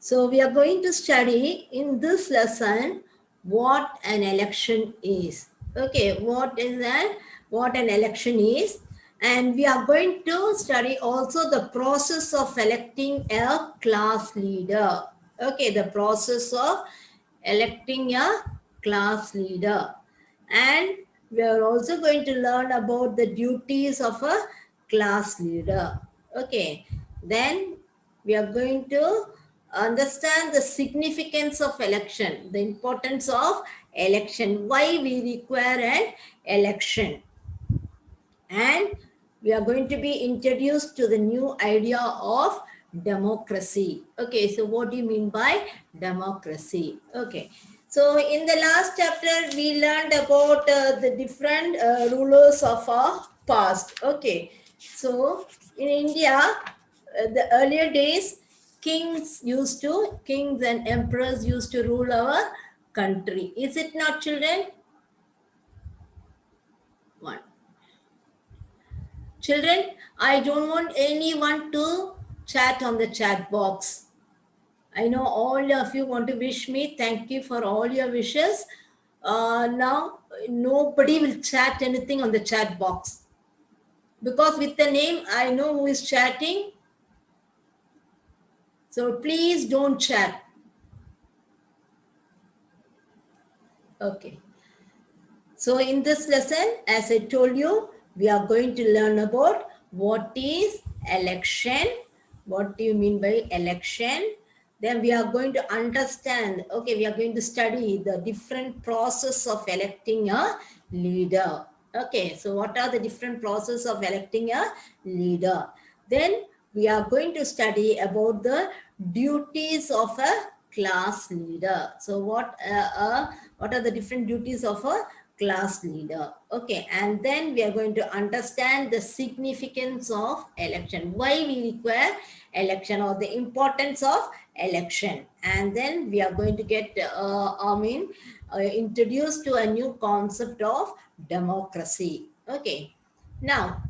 So we are going to study in this lesson what an election is. Okay, what an election is, and we are going to study also the process of electing a class leader. Okay, the process of electing a class leader, and we are also going to learn about the duties of a class leader. Okay, then we are going to understand the significance of election, the importance of election, why we require an election, and we are going to be introduced to the new idea of democracy. Okay, so what do you mean by democracy? Okay, so in the last chapter we learned about the different rulers of our past. Okay, so in India, the earlier days, kings and emperors used to rule our country. Is it not, children? One. Children, I don't want anyone to chat on the chat box. I know all of you want to wish me. Thank you for all your wishes. Now, nobody will chat anything on the chat box. Because with the name, I know who is chatting. So please don't chat. Okay. So in this lesson, as I told you, we are going to learn about what is election. What do you mean by election? Then we are going to understand, okay, we are going to study the different process of electing a leader. Okay, so what are the different process of electing a leader? Then we are going to study about the duties of a class leader. So what are the different duties of a class leader? Okay, and then we are going to understand the significance of election, why we require election, or the importance of election, and then we are going to get introduced to a new concept of democracy. Okay, now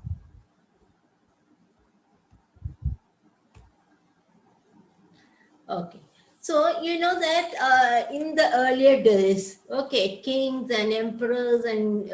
okay. So you know that in the earlier days, okay, kings and emperors and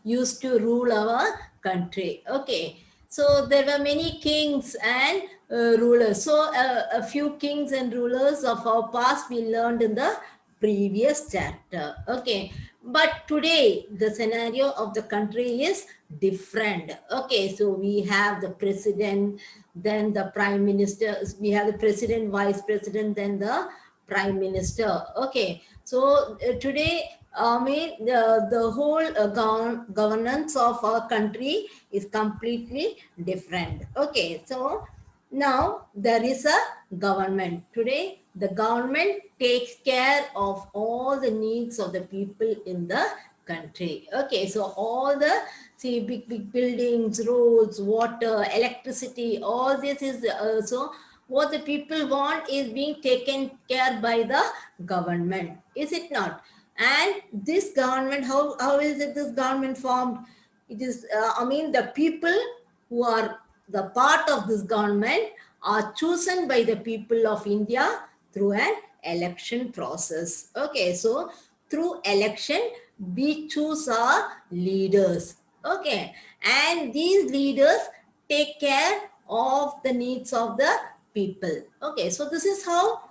used to rule our country. Okay, so there were many kings and rulers. So a few kings and rulers of our past we learned in the previous chapter. Okay, but today the scenario of the country is different. Okay, so we have the president, then the prime minister, we have the president, vice president, then the prime minister. Okay, so today the whole governance of our country is completely different. Okay, so now there is a government. Today the government takes care of all the needs of the people in the country. Okay, so all the big buildings, roads, water, electricity, all this is so what the people want is being taken care by the government, is it not? And this government, how is it this government formed? It is the people who are the part of this government are chosen by the people of India through an election process. Okay, so through election we choose our leaders. Okay, and these leaders take care of the needs of the people. Okay, so this is how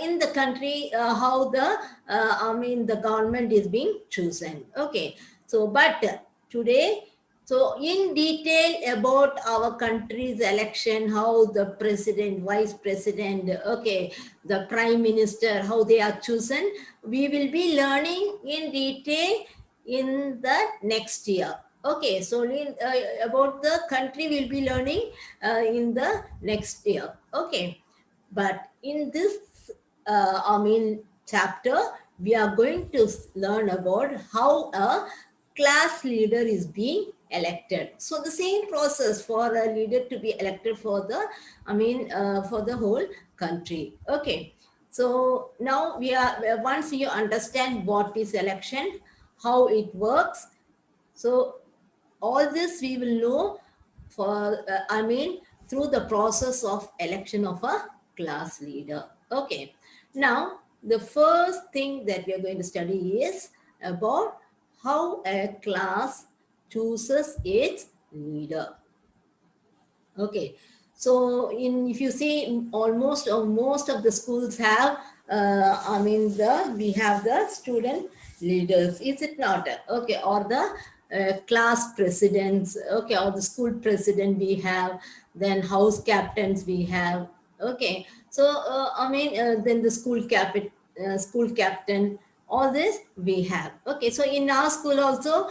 in the country how the government is being chosen. Okay, so but today, so in detail about our country's election, how the president, vice president, okay, the prime minister, how they are chosen, we will be learning in detail in the next year. Okay, so about the country we'll be learning in the next year. Okay, but in this chapter, we are going to learn about how a class leader is being elected. So the same process for a leader to be elected for the for the whole country. Okay, so now we are, once you understand what is election, how it works, so all this we will know for through the process of election of a class leader. Okay. Now, the first thing that we are going to study is about how a class chooses its leader. Okay, so if you see almost or most of the schools have, we have the student leaders, is it not? Okay, or the class presidents, okay, or the school president we have, then house captains we have. Okay, so then the school captain, all this we have. Okay, so in our school also,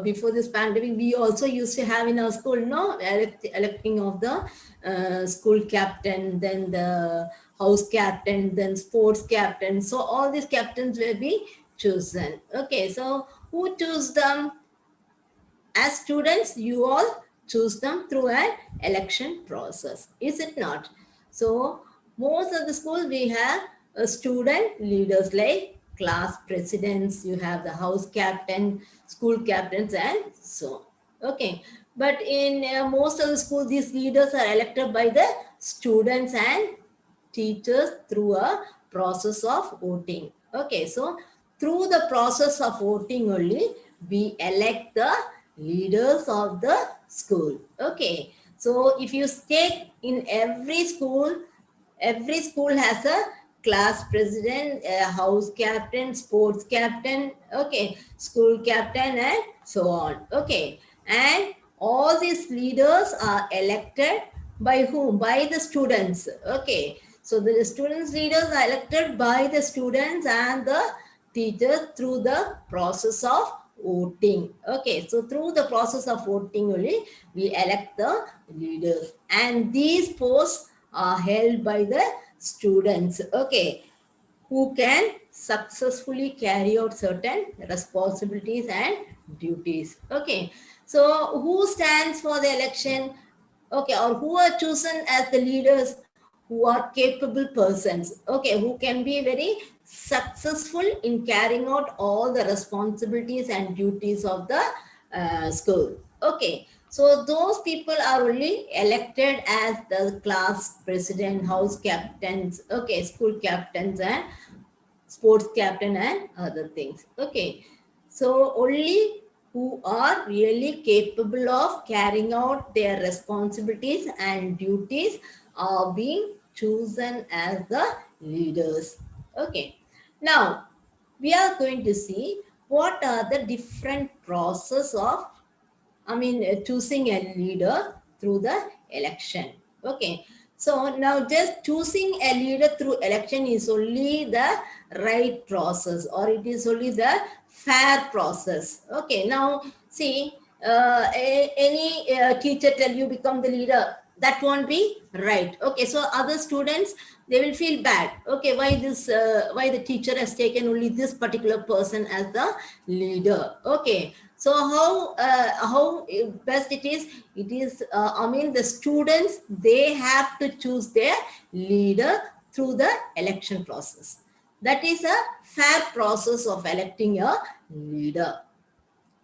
before this pandemic, we also used to have in our school, no, electing of the school captain, then the house captain, then sports captain. So all these captains will be chosen. Okay, so who choose them? As students, you all choose them through an election process, is it not? So most of the schools we have student leaders like class presidents, you have the house captain, school captains, and so on. Okay, but in most of the schools, these leaders are elected by the students and teachers through a process of voting. Okay, so through the process of voting only, we elect the leaders of the school. Okay, so if you take in every school has a class president, a house captain, sports captain, okay, school captain, and so on. Okay, and all these leaders are elected by whom? By the students. Okay, so the students leaders are elected by the students and the teachers through the process of voting. Okay, so through the process of voting only, we elect the leaders, and these posts are held by the students. Okay, who can successfully carry out certain responsibilities and duties. Okay, so who stands for the election? Okay, or who are chosen as the leaders? Who are capable persons, okay, who can be very successful in carrying out all the responsibilities and duties of the school. Okay, so those people are only elected as the class president, house captains, okay, school captains, and sports captain, and other things. Okay, so only who are really capable of carrying out their responsibilities and duties are being chosen as the leaders. Okay, now we are going to see what are the different process of choosing a leader through the election. Okay. So now just choosing a leader through election is only the right process, or it is only the fair process. Okay. Now see, any teacher tell you become the leader, that won't be right. Okay, so other students, they will feel bad. Okay, why the teacher has taken only this particular person as the leader. Okay, so how best it is, the students, they have to choose their leader through the election process. That is a fair process of electing a leader.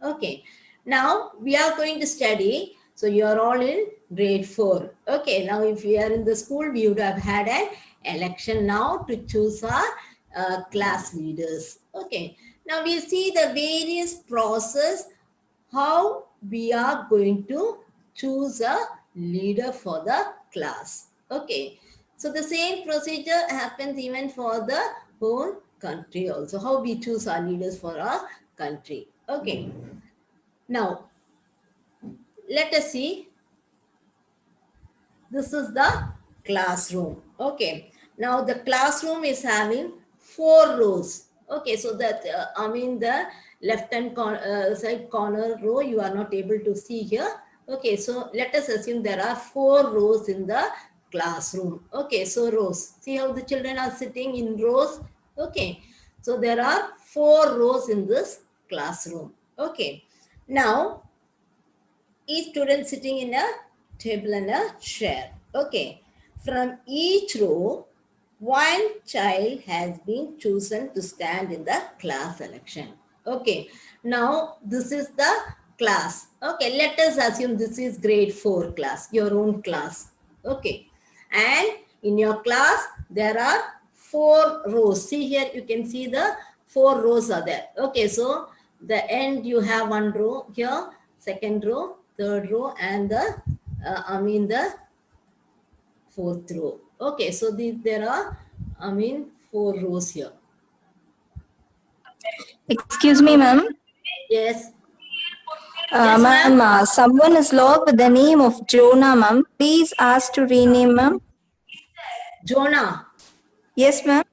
Okay, now we are going to study. So you are all in grade 4. Okay, now if we are in the school, we would have had an election now to choose our class leaders. Okay, now we'll see the various process how we are going to choose a leader for the class. Okay, so the same procedure happens even for the whole country also, how we choose our leaders for our country. Okay, now let us see, this is the classroom. Okay, now the classroom is having 4 rows. Okay, so that the left hand side corner row you are not able to see here. Okay, so let us assume there are 4 rows in the classroom. Okay, so rows, see how the children are sitting in rows. Okay, so there are 4 rows in this classroom. Okay, now each student sitting in a table and a chair. Okay. From each row, one child has been chosen to stand in the class election. Okay. Now, this is the class. Okay. Let us assume this is grade 4 class, your own class. Okay. And in your class, there are 4 rows. See here, you can see the 4 rows are there. Okay, so the end you have 1 row here, second row, third row, and the the 4th row. Okay, so there are 4 rows here. Excuse me, ma'am. Yes. Yes, ma'am. Ma'am, someone is logged with the name of Jonah, ma'am. Please ask to rename, ma'am. Jonah. Yes, ma'am.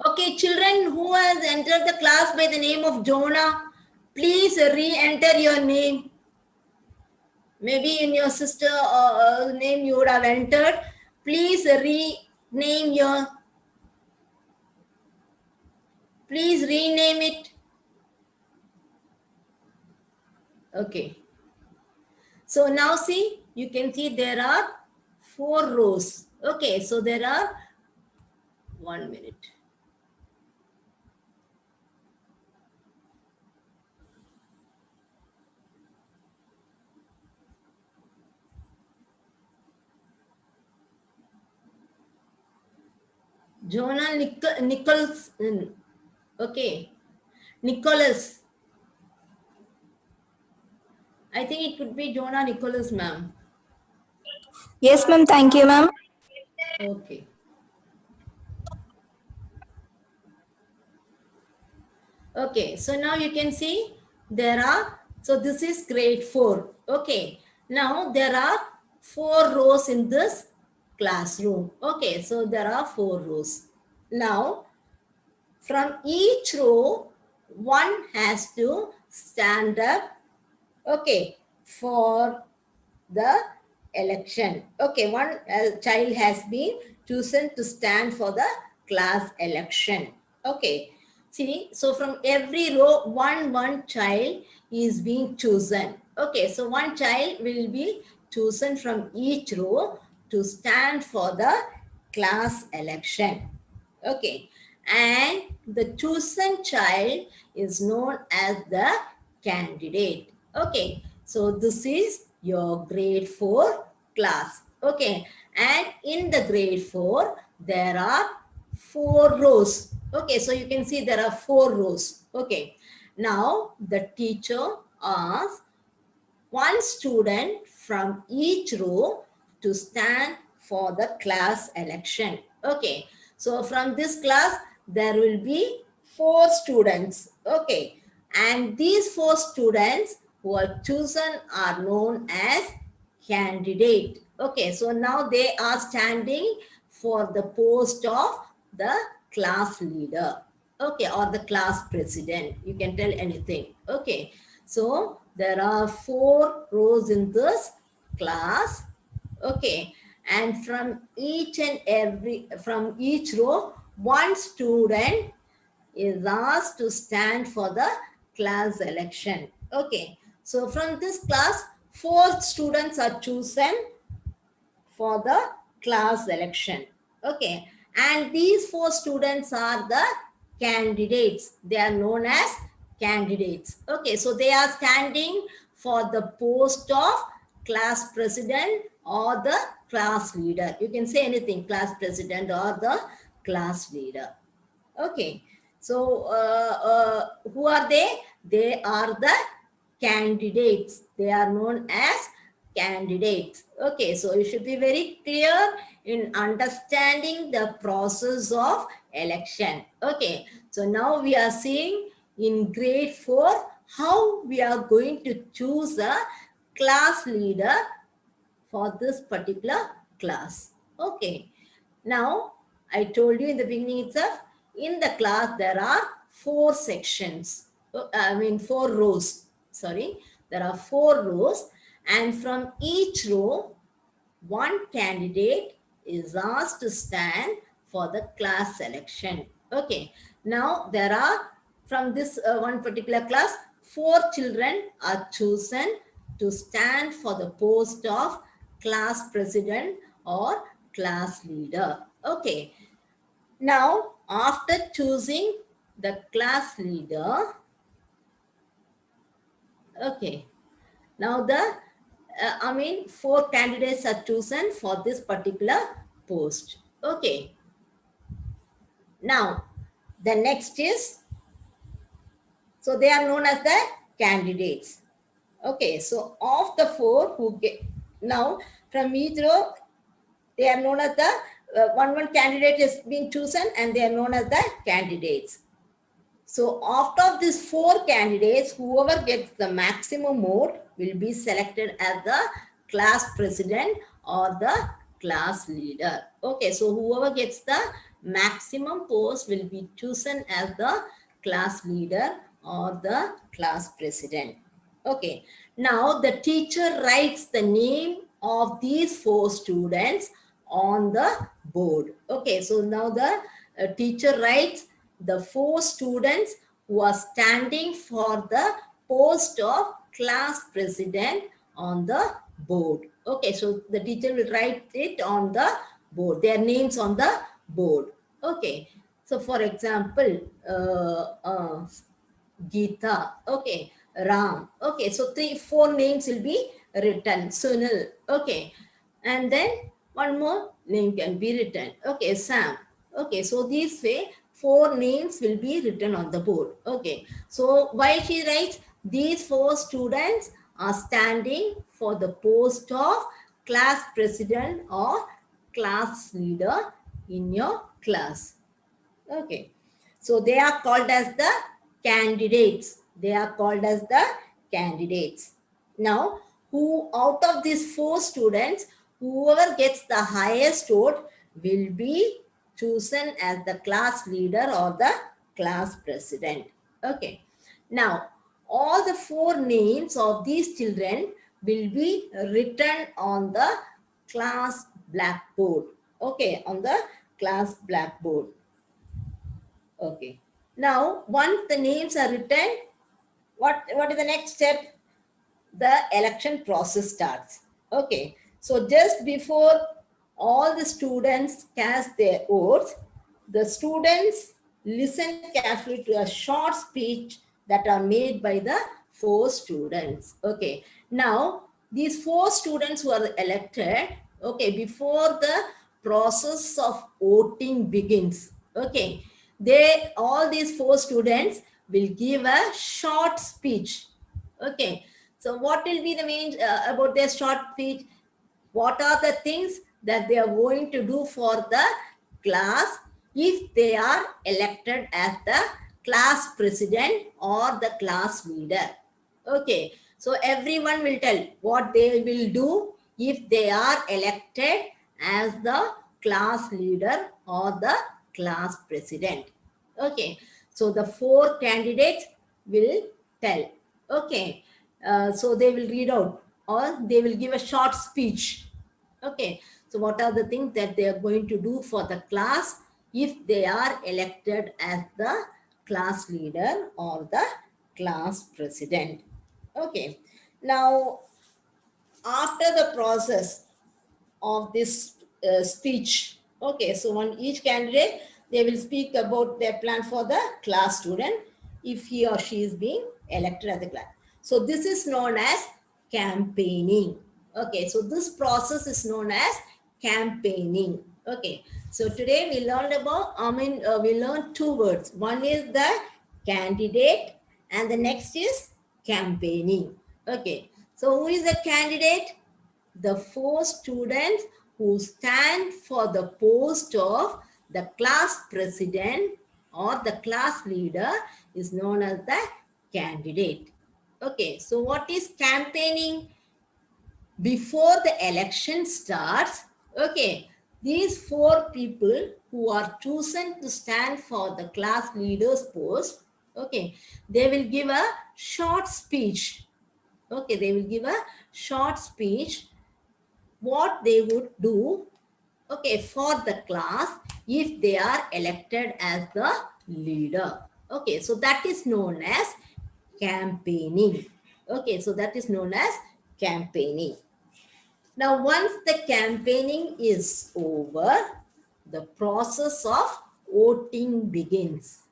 Okay, children who has entered the class by the name of Jonah, please re-enter your name. Maybe in your sister name you would have entered. Please rename your. Please rename it. Okay. So now see, you can see there are 4 rows. Okay, so there are 1 minute. Jonah Nichols. Okay. Nicholas. I think it could be Jonah Nicholas, ma'am. Yes, ma'am. Thank you, ma'am. Okay. Okay, so now you can see there are, so this is grade 4. Okay, now there are 4 rows in this classroom. Okay, so there are 4 rows. Now, from each row, one has to stand up, okay, for the election. Okay, one child has been chosen to stand for the class election. Okay, see, so from every row, one child is being chosen. Okay, so one child will be chosen from each row to stand for the class election. Okay, and the chosen child is known as the candidate. Okay, so this is your grade 4 class. Okay, and in the grade 4, there are 4 rows. Okay, so you can see there are 4 rows. Okay, now the teacher asks one student from each row to stand for the class election. Okay, so from this class, there will be 4 students. Okay, and these 4 students who are chosen are known as candidate. Okay, so now they are standing for the post of the class leader. Okay, or the class president. You can tell anything. Okay, so there are 4 rows in this class. Okay, and from each row, one student is asked to stand for the class election. Okay, so from this class, 4 students are chosen for the class election. Okay, and these 4 students are the candidates. They are known as candidates. Okay, so they are standing for the post of class president or the class leader. You can say anything, class president or the class leader. Okay, so who are they? They are the candidates. They are known as candidates. Okay, so you should be very clear in understanding the process of election. Okay, so now we are seeing in grade 4 how we are going to choose a class leader for this particular class. Okay, now I told you in the beginning itself, in the class there are 4 sections. 4 rows. Sorry, there are 4 rows, and from each row, one candidate is asked to stand for the class selection. Okay, now there are, from this one particular class, 4 children are chosen to stand for the post of class president or class leader. Okay, now after choosing the class leader, okay, now the 4 candidates are chosen for this particular post. Okay. Now, the next is, so they are known as the candidates. Okay, so of the 4 who get, now from each row, they are known as the, one candidate is being chosen and they are known as the candidates. So after these 4 candidates, whoever gets the maximum vote will be selected as the class president or the class leader. Okay, so whoever gets the maximum post will be chosen as the class leader or the class president. Okay, now the teacher writes the name of these 4 students on the board. Okay, so now the teacher writes the 4 students who are standing for the post of class president on the board. Okay, so the teacher will write it on the board, their names on the board. Okay, so for example, Geeta, okay, Ram, okay, so 4 names will be written, Sunil, okay, and then one more name can be written, okay, Sam, okay, so this way 4 names will be written on the board, okay, so why she writes these 4 students are standing for the post of class president or class leader in your class. Okay. So they are called as the candidates. They are called as the candidates. Now, who out of these 4 students, whoever gets the highest vote will be chosen as the class leader or the class president. Okay. Now, all the 4 names of these children will be written on the class blackboard. Okay, on the class blackboard. Okay. Now, once the names are written, what is the next step? The election process starts. Okay. So just before all the students cast their votes, the students listen carefully to a short speech that are made by the 4 students. Okay. Now, these 4 students who are elected, okay, before the process of voting begins, okay, they, all these 4 students will give a short speech. Okay, so what will be the main about their short speech? What are the things that they are going to do for the class if they are elected as the class president or the class leader? Okay, so everyone will tell what they will do if they are elected as the class leader or the class president. Okay, so the 4 candidates will tell. Okay, so they will read out or they will give a short speech. Okay, so what are the things that they are going to do for the class if they are elected as the class leader or the class president? Okay, now after the process of this speech. Okay, so on each candidate, they will speak about their plan for the class student if he or she is being elected as a class. So this is known as campaigning. Okay, so this process is known as campaigning. Okay, so today we learned about, we learned 2 words. One is the candidate and the next is campaigning. Okay, so who is the candidate? The 4 students who stand for the post of the class president or the class leader is known as the candidate. Okay, so what is campaigning? Before the election starts, okay, these 4 people who are chosen to stand for the class leaders post, okay, they will give a short speech. Okay, they will give a short speech what they would do, okay, for the class if they are elected as the leader. Okay, so that is known as campaigning. Okay, so that is known as campaigning. Now, once the campaigning is over, the process of voting begins.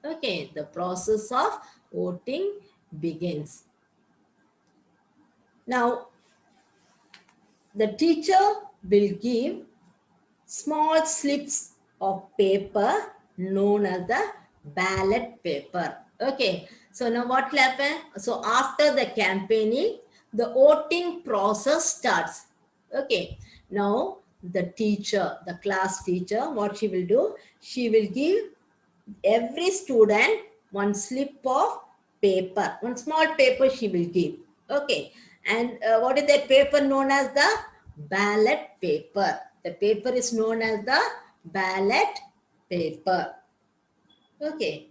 Okay, the process of voting begins. Now, the teacher will give small slips of paper known as the ballot paper. Okay, so now what will happen? So after the campaigning, the voting process starts. Okay, now the teacher, the class teacher, what she will do? She will give every student one slip of paper, one small paper she will give. Okay, and what is that paper known as? The ballot paper. The paper is known as the ballot paper. Okay,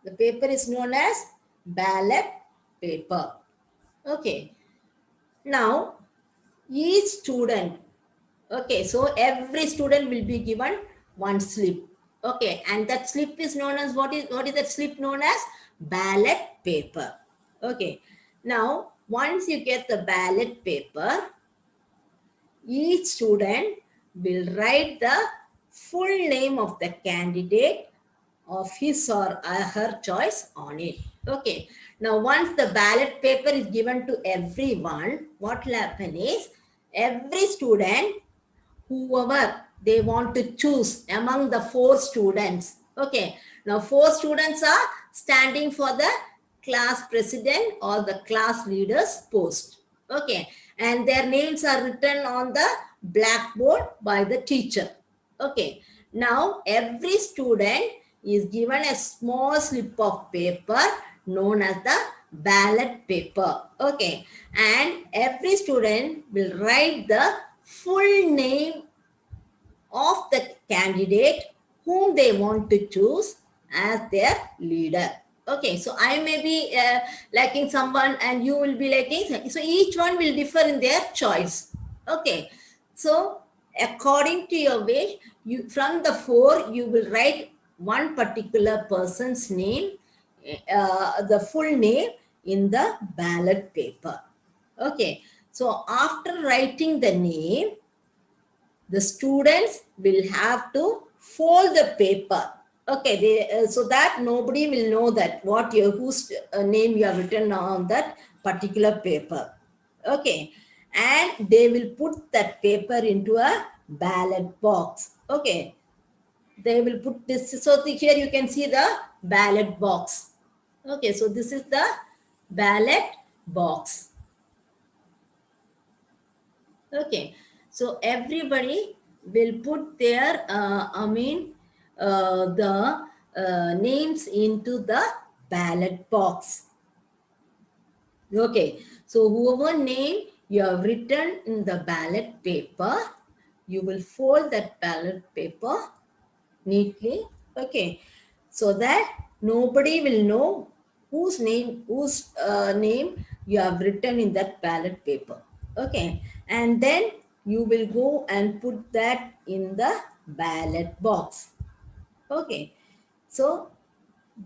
the paper is known as ballot paper. Okay, now each student, okay, so every student will be given one slip. Okay, and that slip is known as, what is that slip known as? Ballot paper. Okay, now once you get the ballot paper, each student will write the full name of the candidate of his or her choice on it. Okay, now once the ballot paper is given to everyone, what will happen is every student, whoever they want to choose among the four students. Okay, now four students are standing for the class president or the class leader's post. Okay, and their names are written on the blackboard by the teacher. Okay, now every student is given a small slip of paper known as the ballot paper. Okay, and every student will write the full name of the candidate whom they want to choose as their leader. Okay, so I may be liking someone and you will be liking, so each one will differ in their choice. Okay, so according to your wish, you from the four you will write one particular person's name, the full name in the ballot paper. Okay, so after writing the name, the students will have to fold the paper. Okay, so that nobody will know that what your whose name you have written on that particular paper. Okay, and they will put that paper into a ballot box. Okay, they will put this. So here you can see the ballot box. Okay, so this is the ballot box. Okay, so everybody will put their, the names into the ballot box. Okay, so whoever name you have written in the ballot paper, you will fold that ballot paper neatly. Okay, so that nobody will know whose name you have written in that ballot paper. Okay, and then you will go and put that in the ballot box. Okay, so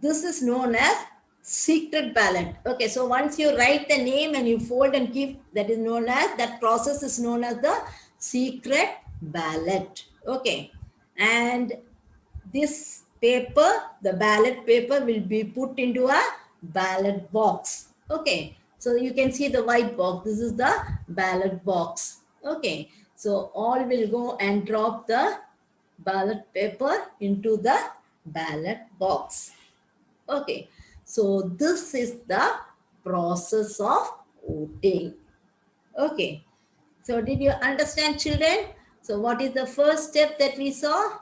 this is known as secret ballot. Okay, so once you write the name and you fold and keep, that is known as, that process is known as the secret ballot. Okay, and this paper, the ballot paper, will be put into a ballot box. Okay, so you can see the white box. This is the ballot box. Okay, so all will go and drop the ballot paper into the ballot box. Okay, so this is the process of voting. Okay, so did you understand, children? So what is the first step that we saw?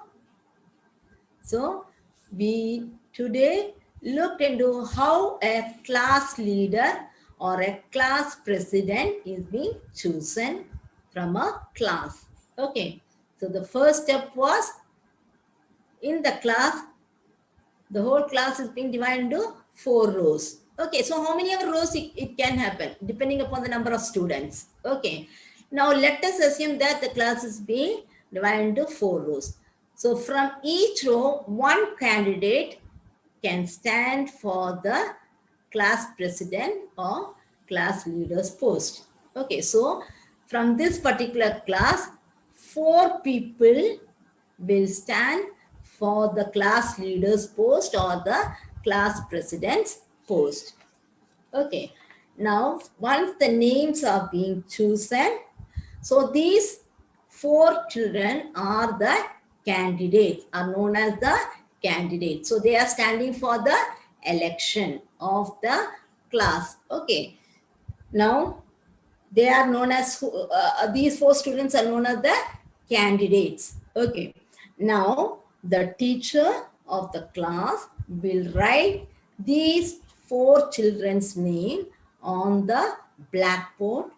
So we today looked into how a class leader or a class president is being chosen from a class. Okay, so the first step was, in the class, the whole class is being divided into 4 rows. Okay, so how many rows it can happen depending upon the number of students. Okay, now let us assume that the class is being divided into 4 rows. So from each row, one candidate can stand for the class president or class leader's post. Okay, so from this particular class, 4 people will stand for the class leader's post or the class president's post. Okay, now once the names are being chosen, So these four children are the candidates, are known as the candidates. So they are standing for the election of the class. Okay. Now they are known as these four students are known as the candidates. Okay. Now the teacher of the class will write these four children's name on the blackboard.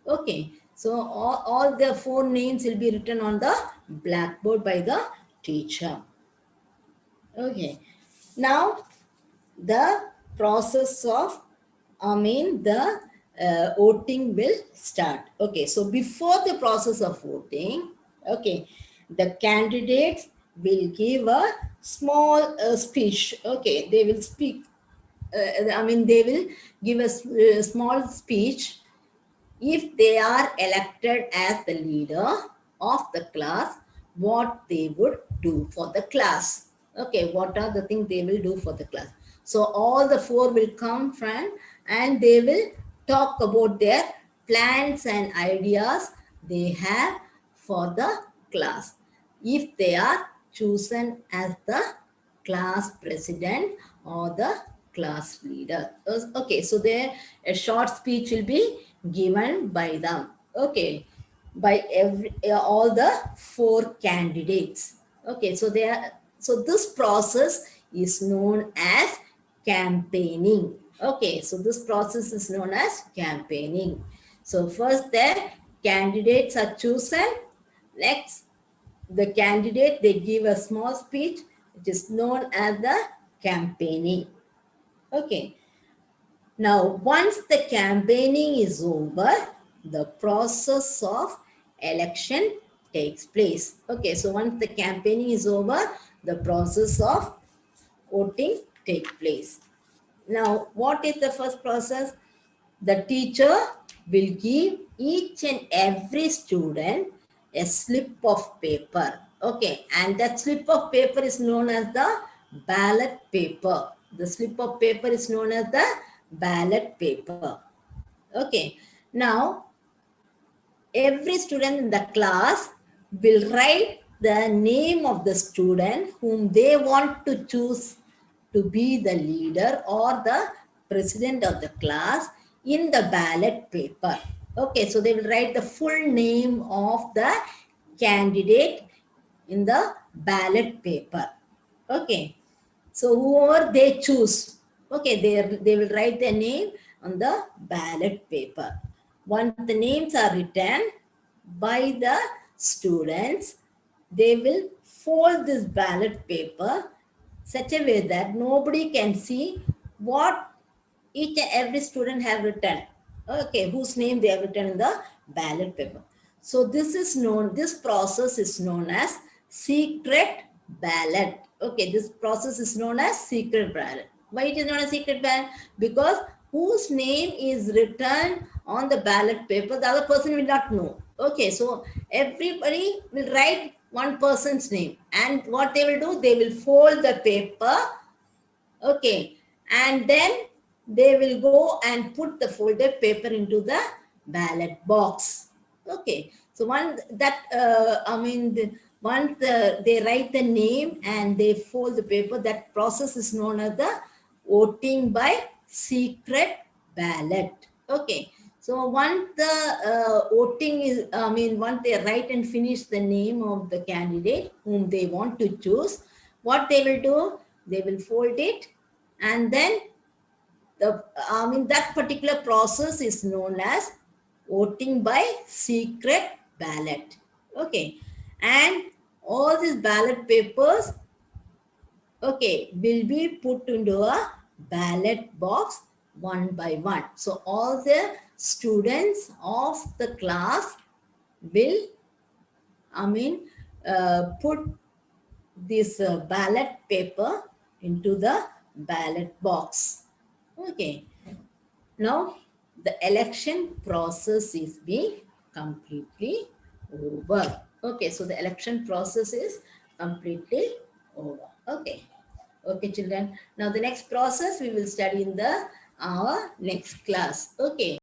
Okay. So all the four names will be written on the blackboard by the teacher. Okay. Now the process of the voting will start. Okay, so before the process of voting, okay, the candidates will give a small speech. Okay, they will speak. They will give a small speech if they are elected as the leader of the class, what they would do for the class. Okay, what are the things they will do for the class? So all the four will come from and they will talk about their plans and ideas they have for the class. If they are chosen as the class president or the class leader. Okay, so there a short speech will be given by them. Okay, by all the four candidates. Okay, so they are, so this process is known as campaigning. Okay, so this process is known as campaigning. So first the candidates are chosen. Next, the candidate, they give a small speech, which is known as the campaigning. Okay. Now, once the campaigning is over, the process of election takes place. Okay, so once the campaigning is over, the process of voting takes place. Now, what is the first process? The teacher will give each and every student a slip of paper. Okay, and that slip of paper is known as the ballot paper. The slip of paper is known as the ballot paper. Okay, now every student in the class will write the name of the student whom they want to choose to be the leader or the president of the class in the ballot paper. Okay, so they will write the full name of the candidate in the ballot paper. Okay, so whoever they choose, okay, they will write their name on the ballot paper. Once the names are written by the students, they will fold this ballot paper such a way that nobody can see what each and every student have written. Okay, whose name they have written in the ballot paper. So this process is known as secret ballot. Okay, this process is known as secret ballot. Why it is known as secret ballot? Because whose name is written on the ballot paper, the other person will not know. Okay, so everybody will write one person's name, and what they will do, they will fold the paper. Okay, and then they will go and put the folded paper into the ballot box. Okay, so once they write the name and they fold the paper, that process is known as the voting by secret ballot. Okay, so once the voting is, once they write and finish the name of the candidate whom they want to choose, what they will do, they will fold it, and then that particular process is known as voting by secret ballot. Okay, and all these ballot papers, okay, will be put into a ballot box one by one. So all the students of the class will, put this ballot paper into the ballot box. Okay, now the election process is being completely over. Okay, so the election process is completely over. Okay, okay, children. Now the next process we will study in the our next class. Okay.